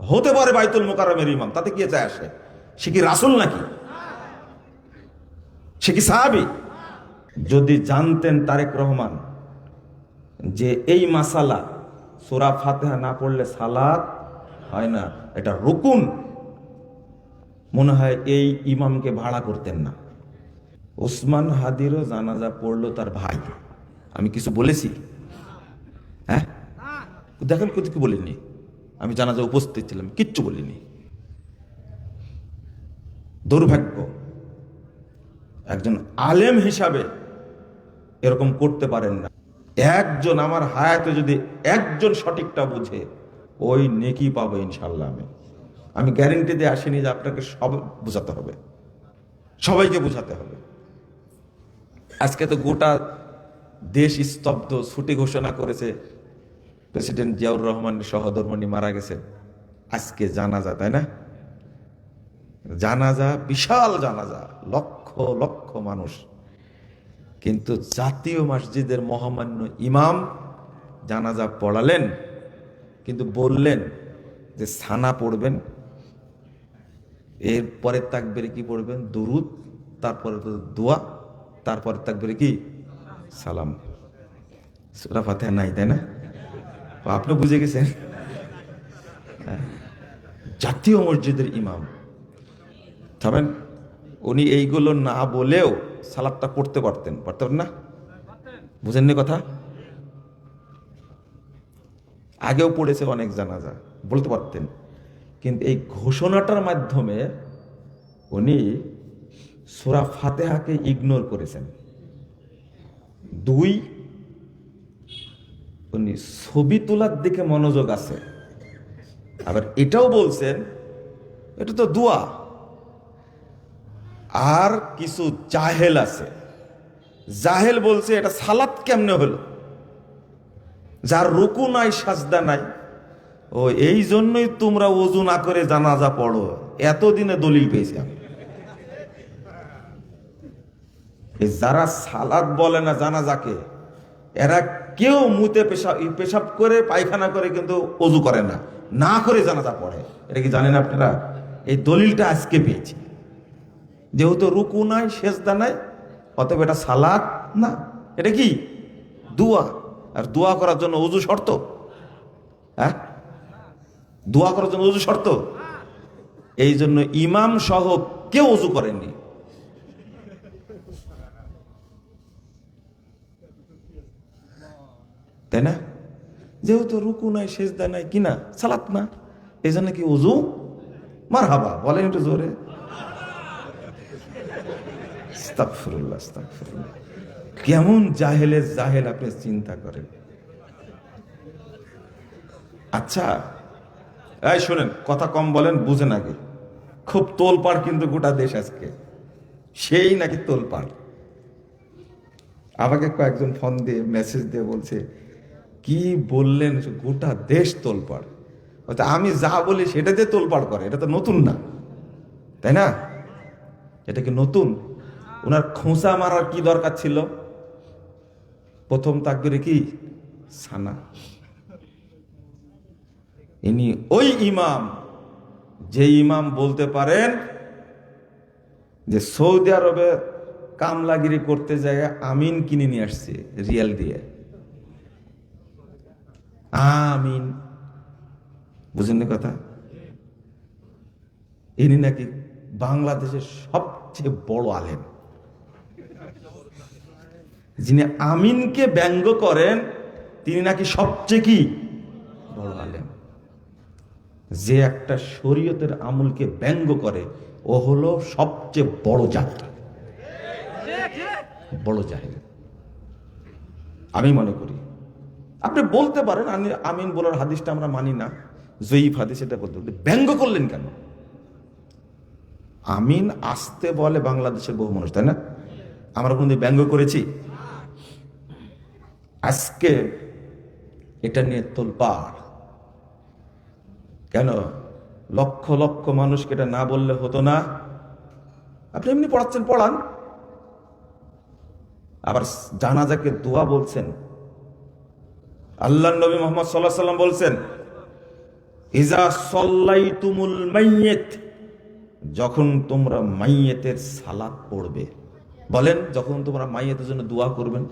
হতে পারে বাইতুল মোকাররমের ইমাম, তাতে কি যায় আসে? সে কি রাসূল নাকি? সে কি সাহাবী? যদি জানতেন তারেক রহমান যে এই মাসালা সূরা ফাতিহা না পড়লে সালাত হয় না, এটা রুকুন, মনে হয় এই ইমামকে ভাড়া করতেন না। ওসমান হাদিরও জানাজা পড়লো তার ভাই। আমি কিছু বলেছি? হ্যাঁ, দেখেন কিছু বলিনি। আমি জানাজা উপস্থিত ছিলাম, কিচ্ছু বলিনি। দুর্ভাগ্য, একজন আলেম হিসাবে এরকম করতে পারেন না। একজন আমার হায়াতে যদি একজন সঠিকটা বুঝে, ওই নেকি পাবো ইনশাল্লাহ। আমি গ্যারেন্টি দিয়ে আসিনি যে আপনাকে সব বোঝাতে হবে, সবাইকে বোঝাতে হবে। আজকে তো গোটা দেশ স্তব্ধ, ছুটি ঘোষণা করেছে, প্রেসিডেন্ট জিয়াউর রহমানের সহধর্মিণী মারা গেছে, আজকে জানাজা, তাই না? জানাজা, বিশাল জানাজা, লক্ষ লক্ষ মানুষ। কিন্তু জাতীয় মসজিদের মহামান্য ইমাম জানাজা পড়ালেন, কিন্তু বললেন যে সানা পড়বেন, এরপরে তাকবীরে কি পড়বেন? দুরুদ, তারপরে তো দোয়া, তারপরে তাকবীরে কি? সালাম। সূরা ফাতিহা নাই, তাই না? আপনি বুঝে গেছেন। জাতীয় মসজিদের ইমাম থামেন, উনি এইগুলো না বলেও সালাদটা পড়তে পারতেন, পারতেন না? বুঝেননি কথা? আগেও পড়েছে অনেক জানাজা, বলতে পারতেন। কিন্তু এই ঘোষণাটার মাধ্যমে উনি সূরা ফাতিহাকে ইগনোর করেছেন। দুই, উনি ছবি তোলার দিকে মনোযোগ আছে। আবার এটাও বলছেন এটা তো দোয়া। আর কিছু জাহেল আছে, জাহেল বলছে এটা সালাত কেমনে হলো, যার রুকু নাই সাজদা নাই, ও এই জন্যই তোমরা ওযু না করে জানাজা পড়ো। এতদিনে দলিল পেয়েছি আমি। যারা সালাত বলে না জানাজাকে, এরা কেউ মুতে পেশাব করে পায়খানা করে কিন্তু ওযু করে না, না করে জানাজা পড়ে। এটা কি জানেন আপনারা? এই দলিলটা আজকে পেয়েছি। যেহেতু রুকু নাই সেজদা নাই, অতএব এটা সালাত না, এটা কি? দোয়া। আর দোয়া করার জন্য ওযু শর্ত? হ্যাঁ, দোয়া করার জন্য ওযু শর্ত। এই জন্য ইমাম সহ কেউ ওযু করেননি। তাই না? যেহেতু রুকু নাই সেজদা নাই, কিনা সালাত না, এই জন্য কি ওযু? মারহাবা বলেন একটু জোরে। আস্তাগফিরুল্লাহ, আস্তাগফিরুল্লাহ। কেমন জাহেলের জাহেল আপনি চিন্তা করেন। আচ্ছা, এই শোনেন, কথা কম বলেন, বুঝেন আগে। খুব তোলপাড় কিন্তু গোটা দেশ আজকে, সেই নাকি তোলপাড়। আমাকে কয়েকজন ফোন দিয়ে মেসেজ দিয়ে বলছে, কি বললেন, গোটা দেশ তোলপাড়। আমি যা বলি সেটা দিয়ে তোলপাড় করে, এটা তো নতুন না, তাই না? এটা কি নতুন? ওনার খোঁচা মারার কি দরকার ছিল? প্রথম তাকবীরে কি? সানা। ইনি ওই ইমাম, যে ইমাম বলতে পারেন যে সৌদি আরবে কামলাগিরি করতে যায় আমিন কিনে নিয়ে আসছে রিয়াল দিয়ে। আমিন, বুঝেননি কথা? ইনি নাকি বাংলাদেশের সবচেয়ে বড় আলেম। যিনি আমিনকে ব্যঙ্গ করেন তিনি নাকি সবচেয়ে কি বড় আলেম। যে একটা শরীয়তের আমলকে ব্যঙ্গ করে ও হলো সবচেয়ে বড় জাহেল, বড় জাহেল আমি মনে করি। আপনি বলতে পারেন আমিন বলার হাদিসটা আমরা মানি না, জয়ীফ হাদিস, এটা বলতে ব্যঙ্গ করলেন কেন? আমিন আসতে বলে বাংলাদেশের বহু মানুষ, তাই না? আমরা কোনদিন ব্যঙ্গ করেছি? আজকে এটা নিয়ে তোলপাড় কেন? লক্ষ লক্ষ মানুষকে এটা না বললে হতো না? আপনি এমনি পড়াচ্ছেন, পড়ান। আবার জানাজাকে দোয়া বলছেন। আল্লাহর নবী মুহাম্মদ সাল্লাল্লাহু আলাইহি ওয়াসাল্লাম বলছেন, ইজা সাল্লাইতুমুল মাইয়িত, যখন তোমরা মাইয়েতের সালাত পড়বে। বলেন, যখন তোমরা মাইয়েতের জন্য দোয়া করবেন,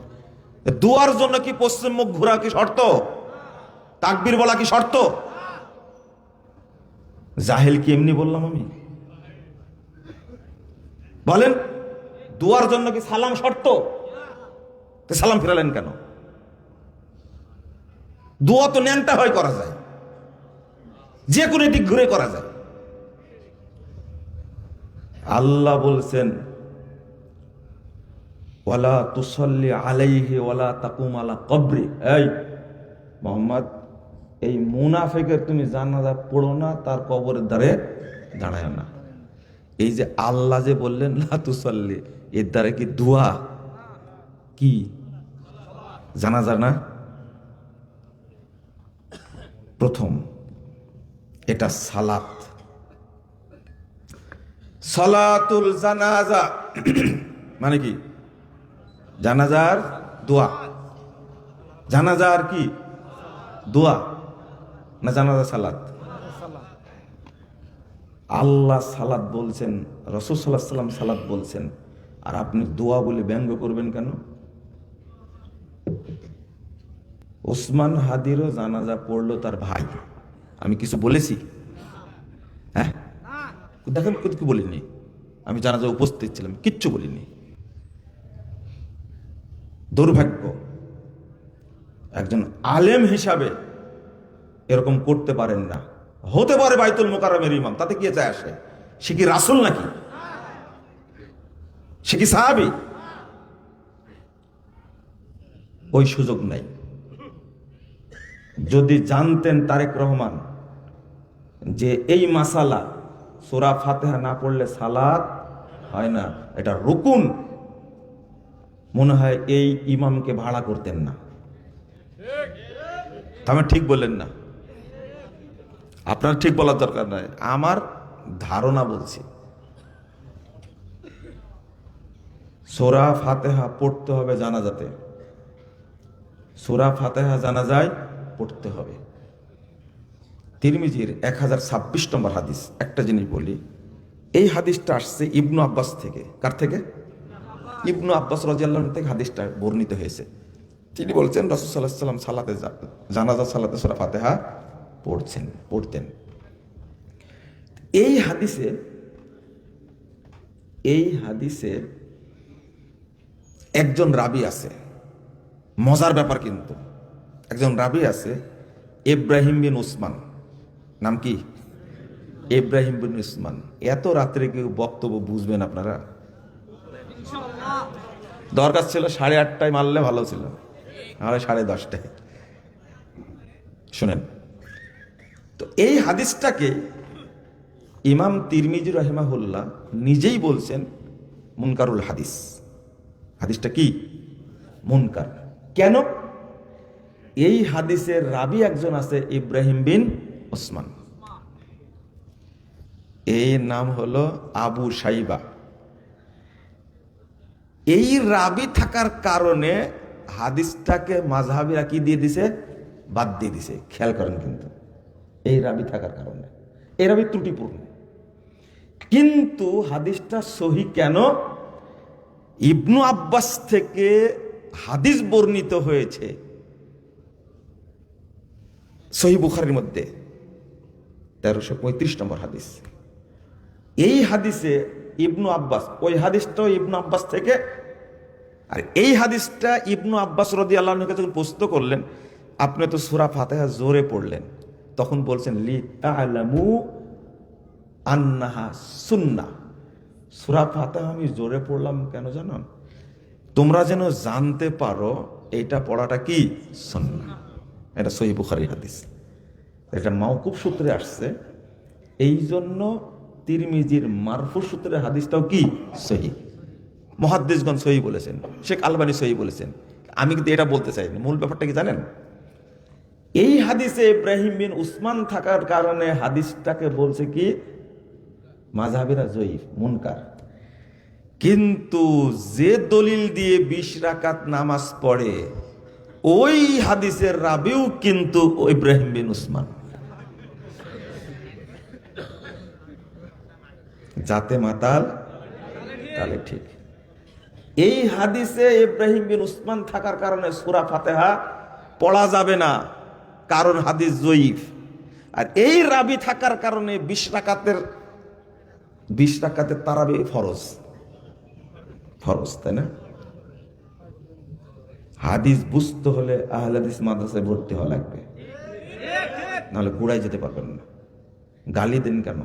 দোয়ার জন্য কি পশ্চিম মুখ ঘোরা কি শর্ত? তাকবীর বলা কি শর্ত? জাহেল কি এমনি বললাম আমি? বলেন, দোয়ার জন্য কি সালাম শর্ত? তো সালাম ফিরালেন কেন? দোয়া তো ন্যাংটা হয় করা যায়, যে কোনো দিক ঘুরে করা যায়। আল্লাহ বলছেন, ওয়ালা তুসাল্লি আলাইহি ওয়ালা তাকুম আলা কবরি। এই মোহাম্মদ, এই মুনাফিকের তুমি জানাজা পড়ো না, তার কবরের ধারে দাঁড়ায় না। এই যে আল্লাহ যে বললেন লা তুসাল্লি, এর দ্বারা কি দোয়া কি জানাজা না? প্রথম এটা সালাত, সালাতুল জানাজা মানে কি? জানাজার দোয়া। জানাজার কি দোয়া না জানাজা সালাত? আল্লাহ সালাত বলছেন, রাসূল সাল্লাল্লাহু আলাইহি ওয়াসাল্লাম সালাত বলছেন, আর আপনি দোয়া বলে ব্যঙ্গ করবেন কেন? ওসমান হাদিরও জানাজা পড়লো তার ভাই। আমি কিছু বলেছি? হ্যাঁ, দেখেন কি বলিনি। আমি জানাজা উপস্থিত ছিলাম, কিচ্ছু বলিনি। দুর্ভাগ্য, একজন আলেম হিসাবে এরকম করতে পারেন না। হতে পারে বাইতুল মুকাররমের ইমাম, তাতে কি যায় আসে? সে কি রাসূল নাকি? সে কি সাহাবী? ওই সুযোগ নাই। যদি জানতেন তারেক রহমান যে এই মাসালা সূরা ফাতিহা না পড়লে সালাত হয় না, এটা রুকুন, মনে হয় এই ইমামকে ভাড়া করতেন না। আমি ঠিক বললেন না? আপনার ঠিক বলার দরকার নাই, আমার ধারণা বলছি। সূরা ফাতিহা পড়তে হবে জানাজাতে, সূরা ফাতিহা জানাজায় পড়তে হবে। তিরমিজির 1026 নম্বর হাদিস। একটা জিনিস বলি, এই হাদিসটা আসছে ইবনু আব্বাস থেকে। কার থেকে? ইবনু আব্বাস রাদিয়াল্লাহু আনহু থেকে হাদিসটা বর্ণিত হয়েছে। তিনি বলছেন রাসূল সাল্লাল্লাহু আলাইহি ওয়াসাল্লাম সালাতে, জানাজা সালাতে সূরা ফাতিহা পড়তেন। এই হাদিসে একজন রাবী আছে। মজার ব্যাপার, কিন্তু একজন রাবী আছে, ইব্রাহিম বিন উসমান। নাম কি? ইব্রাহিম বিন উসমান। এত রাত্রে কেউ বক্তব্য বুঝবেন আপনারা? দরকার ছিল 8:30টায় মারলে ভালো ছিল, আর 10:30টায়। শুনেন তো, এই হাদিসটাকে ইমাম তিরমিজি রাহিমাহুল্লাহ নিজেই বলছেন মুনকারুল হাদিস। হাদিসটা কি? মুনকার। কেন? এই হাদিসের রাবী একজন আছে ইব্রাহিম বিন উসমান, এই নাম হলো আবু সাইবা। এই রাবী থাকার কারণে হাদিসটাকে মাযহাবীরা কি দিয়ে দিছে? বাদ দিয়ে দিছে। খেয়াল করেন, কিন্তু এই রাবী থাকার কারণে, এই রাবী ত্রুটিপূর্ণ, কিন্তু হাদিসটা সহিহ কেন? ইবনু আব্বাস থেকে হাদিস বর্ণিত হয়েছে সহিহ বুখারীর মধ্যে 1335 নম্বর হাদিস। এই হাদিসে ইবনু আব্বাস, ওই হাদিসটাও ইবনু আব্বাস থেকে, আর এই হাদিসটা ইবনু আব্বাস রাদিয়াল্লাহু আনহু যখন প্রশ্ন করলেন, আপনি তো সূরা ফাতিহা জোরে পড়লেন, তখন বলছেন লি তা'লামু আন্নাহা সুন্নাহ। সূরা ফাতিহা আমি জোরে পড়লাম কেন জানেন? তোমরা যেন জানতে পারো এটা পড়াটা কি সুন্নাহ। এটা সহিহ বুখারীর হাদিস, এটা মাওকুফ সূত্রে আসছে। এই জন্য তিরমিজির মারফু সূত্রে হাদিসটাও কি সহিহ। মুহাদ্দিসগণ সহিহ বলেছেন, শেখ আলবানী সহিহ বলেছেন। আমি কিন্তু এটা বলতে চাইনি। মূল ব্যাপারটা কি জানেন? এই হাদিসে ইব্রাহিম বিন উসমান থাকার কারণে হাদিসটাকে বলছে কি মাযহাবীরা জয়ীফ, মুনকার। কিন্তু যে দলিল দিয়ে 20 রাকাত নামাজ পড়ে, ওই হাদিসের রাবিও কিন্তু ইব্রাহিম বিন উসমান। যাতে মাতাল তাহলে ঠিক। এই হাদিসে ইব্রাহিম বিন উসমান থাকার কারণে সূরা ফাতিহা পড়া যাবে না, কারণ হাদিস জয়ীফ। আর এই রাবি থাকার কারণে 20 রাকাতের তারাবি ফরজ, তাই না? হাদিস বুঝতে হলে আহলে হাদিস মাদ্রাসায় ভর্তি হওয়া লাগবে, নাহলে কুড়াই যেতে পারবেন না। গালি দেন কেন?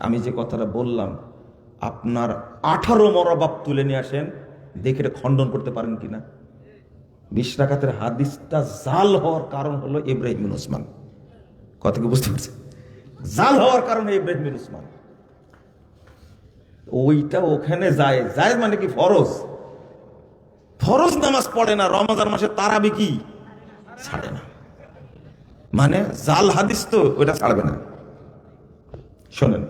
আমি যে কথাটা বললাম, আপনার 18 মরবাব তুলে নিয়ে আসেন, দেখে এটা খণ্ডন করতে পারেন কিনা। 20 রাকাতের হাদিসটা জাল হওয়ার কারণ হলো ইব্রাহিম বিন উসমান। কথা কি বুঝতে পারছেন? জাল হওয়ার কারণে ইব্রাহিম বিন উসমান, ওইটা ওখানে যায় মানে কি ফরজ নামাজ পড়ে না, রমজান মাসে তারাবি কি ছাড়ে না, মানে জাল হাদিস তো ওইটা ছাড়বে না। শোনেন,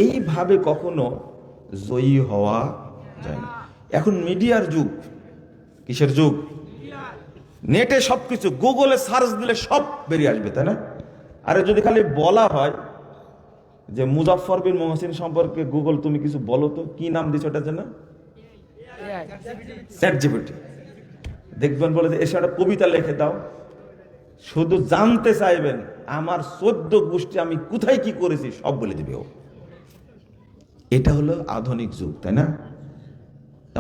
এইভাবে কখনো জয়ী হওয়া যায় না। এখন মিডিয়ার যুগ। কিসের যুগ? নেটে সবকিছু, গুগলে সার্চ দিলে সব বেরিয়ে আসবে, তাই না? আরে যদি খালি বলা হয় যে মুজাফফর বিন মুহসিন সম্পর্কে গুগল তুমি কিছু বলো তো, কি নাম দিচ্ছ ওটার জন্য? চ্যাটজিপিটি। দেখবেন বলে যে এসে একটা কবিতা লিখে দাও, শুধু জানতে চাইবেন আমার 14 গোষ্ঠী আমি কোথায় কি করেছি সব বলে দিবে ও। এটা হলো আধুনিক যুগ, তাই না?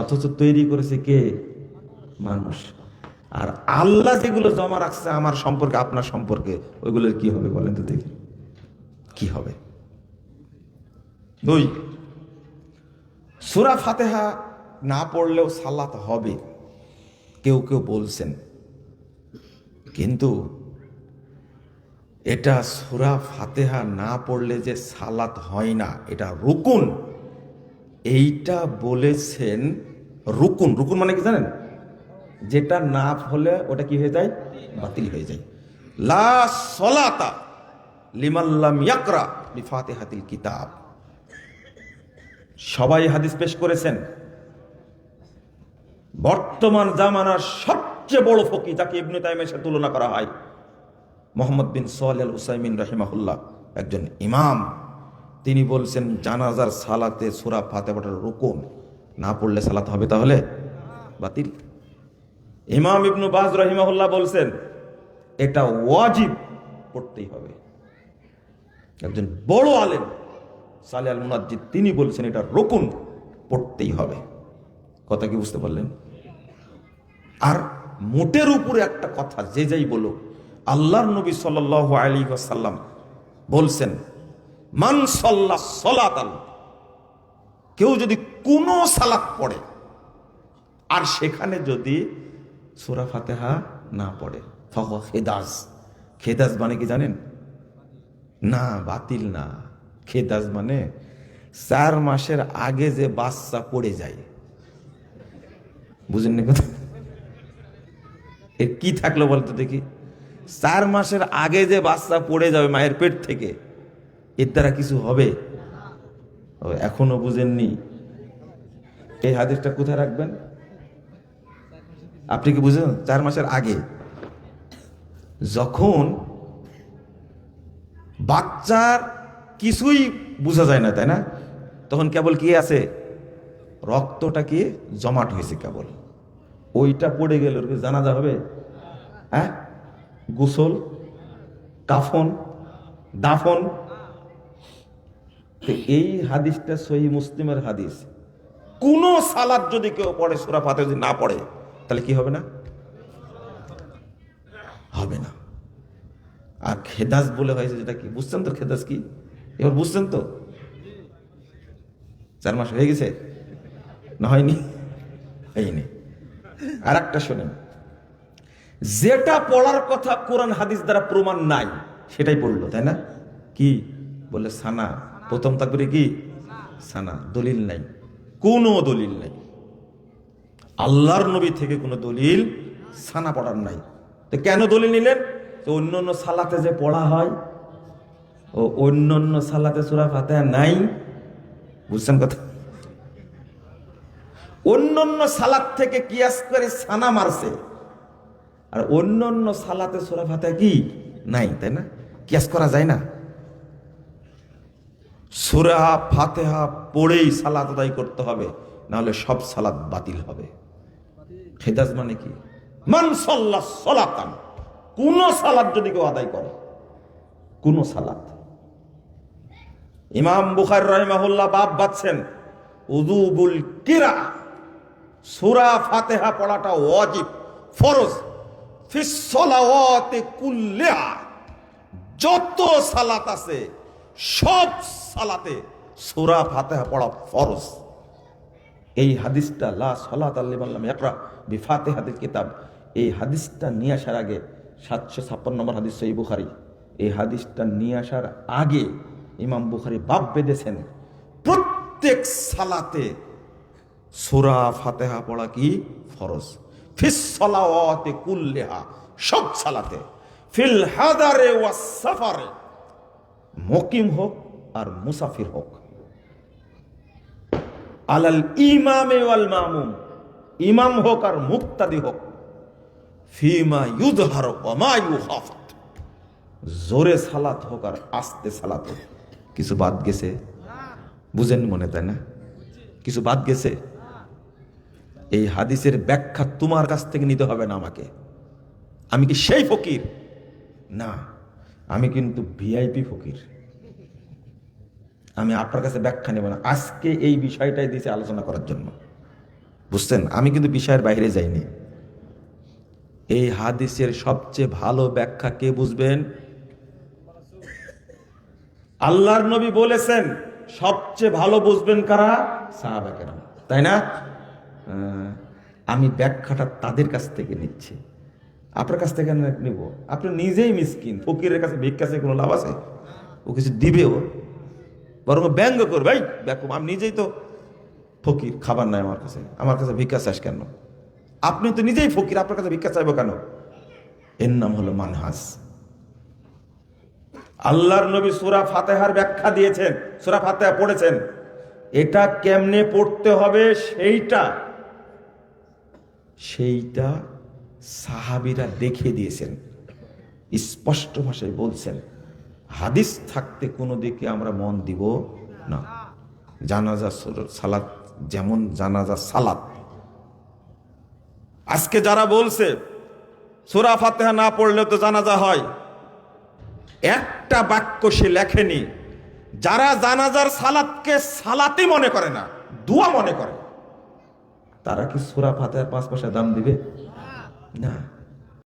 অথচ তৈরি করেছে কে? মানুষ। আর আল্লাহ যেগুলো জমা রাখছে আমার সম্পর্কে, আপনার সম্পর্কে, ওইগুলোর কি হবে বলেন তো দেখি, কি হবে? 2, সূরা ফাতিহা না পড়লেও সালাত হবে, কেউ বলছেন, কিন্তু এটা সূরা ফাতিহা না পড়লে যে সালাত হয় না, এটা রুকুন। এইটা বলেছেন রুকুন। রুকুন মানে কি জানেন? যেটা না হলে ওটা কি হয়ে যায়? বাতিল হয়ে যায়। লা সলাতা লিমান লাম ইয়াকরা বিফাতিহাতিল কিতাব। সবাই হাদিস পেশ করেছেন। বর্তমান জামানার সবচেয়ে বড় ফকিহ, যাকে ইবনে তাইমিয়ার সাথে তুলনা করা হয়, মুহাম্মদ বিন সালেহ আল উসাইমিন রাহিমাহুল্লাহ, একজন ইমাম, তিনি বলছেন জানাজার সালাতে সূরা ফাতিহা পড়ার রুকুন, না পড়লে সালাত হবে তাহলে বাতিল। ইমাম ইবনে বাজ রাহিমাহুল্লাহ বলছেন এটা ওয়াজিব, পড়তেই হবে। একজন বড় আলেম সালেহ আল মুনাজ্জিদ, তিনি বলছেন এটা রুকুন, পড়তেই হবে। কথা কি বুঝতে পারলেন? আর মোটের উপরে একটা কথা যে যাই বলো, আল্লাহর নবী সাল্লাল্লাহু আলাইহি ওয়াসাল্লাম বলছেন মান সাল্লা সালাতান, কেউ যদি কোনো সালাত পড়ে আর সেখানে যদি সূরা ফাতিহা না পড়ে, ফাহুয়া খেদাজ। খেদাজ মানে কি জানেন? না, বাতিল না। খেদাজ মানে 4 মাসের আগে যে বাচ্চা পড়ে যায়, বুঝেননি কথা? এর কি থাকলো বলতো দেখি? 4 মাসের আগে যে বাচ্চা পড়ে যাবে মায়ের পেট থেকে, এর দ্বারা কিছু হবে? এখনো বুঝেননি? এই হাদিসটা কোথায় রাখবেন? আপনি কি বুঝেন? 4 মাসের আগে, যখন বাচ্চার কিছুই বোঝা যায় না, তাই না? তখন কেবল কি আছে? রক্তটা কি জমাট হয়েছে কেবল, ওইটা পড়ে গেল, জানাজা হবে? হ্যাঁ, গোসল, কাফন, দাফন। এই হাদিসটা সহিহ মুসলিমের হাদিস। কোন সালাত যদি কেউ পড়ে সূরা ফাতিহা যদি না পড়ে, তাহলে কি হবে না? হবে না। আর খেদাজ বলে হয়েছে, যেটা কি বুঝছেন তো? খেদাজ কি এবার বুঝছেন তো? 4 মাস হয়ে গেছে না? হয়নি? হয়নি। আর একটা শোনেন, যেটা পড়ার কথা কোরআন হাদিস দ্বারা প্রমাণ নাই, সেটাই পড়লো, তাই না? কি বলে? সানা। প্রথম তাকবীরে কি সানা? দলিল নাই, কোনো দলিল নাই। আল্লাহর নবী থেকে কোনো দলিল সানা পড়ার নাই। তো কেন দলিল নিলেন? তো অন্যান্য সালাতে যে পড়া হয়, ও অন্যান্য সালাতে সূরা ফাতিহা নাই। বুঝছেন কথা? অন্যান্য সালাত থেকে কিয়াস করে সানা মারছে, আর অন্যান্য সালাতে সূরা ফাতিহা কি নাই, তাই না? কিয়াস করা যায় না। সূরা ফাতিহা পড়েই সালাত আদায় করতে হবে, নাহলে সব সালাত বাতিল হবে। খেদাজ মানে কি? মান সাল্লা সালাতান, কোন সালাত যদি কেউ আদায় করে, কোন সালাত। ইমাম বুখারী রাহিমাহুল্লাহ বাব বাঁধছেন উযুবুল কিরা, সূরা ফাতিহা পড়াটা ওয়াজিব, ফরজ, ফিস সালাওয়াতি কুল্লিহা, যত সালাত আছে সব সালাতে সূরা ফাতিহা পড়া ফরজ। এই হাদিসটা লা সালাতা লিমান লাম ইয়াকরা বিফাতিহাতিল কিতাব, এই হাদিসটা নিয়ে আসার আগে 756 নম্বর হাদিস সহিহ বুখারী, এই হাদিসটা নিয়ে আসার আগে ইমাম বুখারী বাব বেঁধেছেন প্রত্যেক সালাতে সূরা ফাতিহা পড়া কি ফরজ। ফিস সালাওয়াতি কুল্লিহা, সব সালাতে, ফিল হাদারে ওয়াস সাফারে, মুকিম হোক আর মুসাফির হোক, আলাল ইমামে ওয়াল মামুম, ইমাম হোক আর মুক্তাদি হোক, ফিমা ইউযহার ওয়া মা ইউখাফাত, জোরে সালাত হোক আর আস্তে সালাত হোক। কিছু বাদ গেছে? বুঝেন মনে, তাই না? কিছু বাদ গেছে? এই হাদিসের ব্যাখ্যা তোমার কাছ থেকে নিতে হবে না আমাকে। আমি কি সেই ফকির? না, আমি কিন্তু ভিআইপি ফকির। আমি আপনার কাছে ব্যাখ্যা নেব না। আজকে এই বিষয়টাই দিয়েছে আলোচনা করার জন্য, বুঝছেন? আমি কিন্তু বিষয়ের বাইরে যাইনি। এই হাদিসের সবচেয়ে ভালো ব্যাখ্যা কে বুঝবেন? আল্লাহর নবী বলেছেন সবচেয়ে ভালো বুঝবেন কারা? সাহাবা কেরাম, তাই না? আমি ব্যাখ্যাটা তাদের কাছ থেকে নিচ্ছি, আপনার কাছ থেকে নিব। আপনি নিজেই মিসকিন, ফকিরের কাছে ভিক্ষা চেয়ে কোনো লাভ আছে? ও কিছু দিবেও, বরং ব্যঙ্গ করবে, ভাই দেখো আমি নিজেই তো ফকির, খাবার নাই আমার কাছে ভিক্ষা চাস কেন? আপনি তো নিজেই ফকির, আপনার কাছে ভিক্ষা চাইবো কেন? এর নাম হলো মানহাজ। আল্লাহর নবী সূরা ফাতিহার ব্যাখ্যা দিয়েছেন, সূরা ফাতিহা পড়েছেন, এটা কেমনে পড়তে হবে সেইটা সাহাবীরা দেখিয়ে দিয়েছেন, স্পষ্ট ভাষায় বলছেন। হাদিস থাকতে কোনো দিকে আমরা মন দিব না। জানাজা সালাত যেমন জানাজা সালাত, আজকে যারা বলছে সূরা ফাতিহা না পড়লে তো জানাজা হয়, একটা বাক্য সে লেখেনি। যারা জানাজার সালাতকে সালাতই মনে করে না, দোয়া মনে করে, তারা কি সূরা ফাতিহার 5 পয়সা দাম দিবে? না।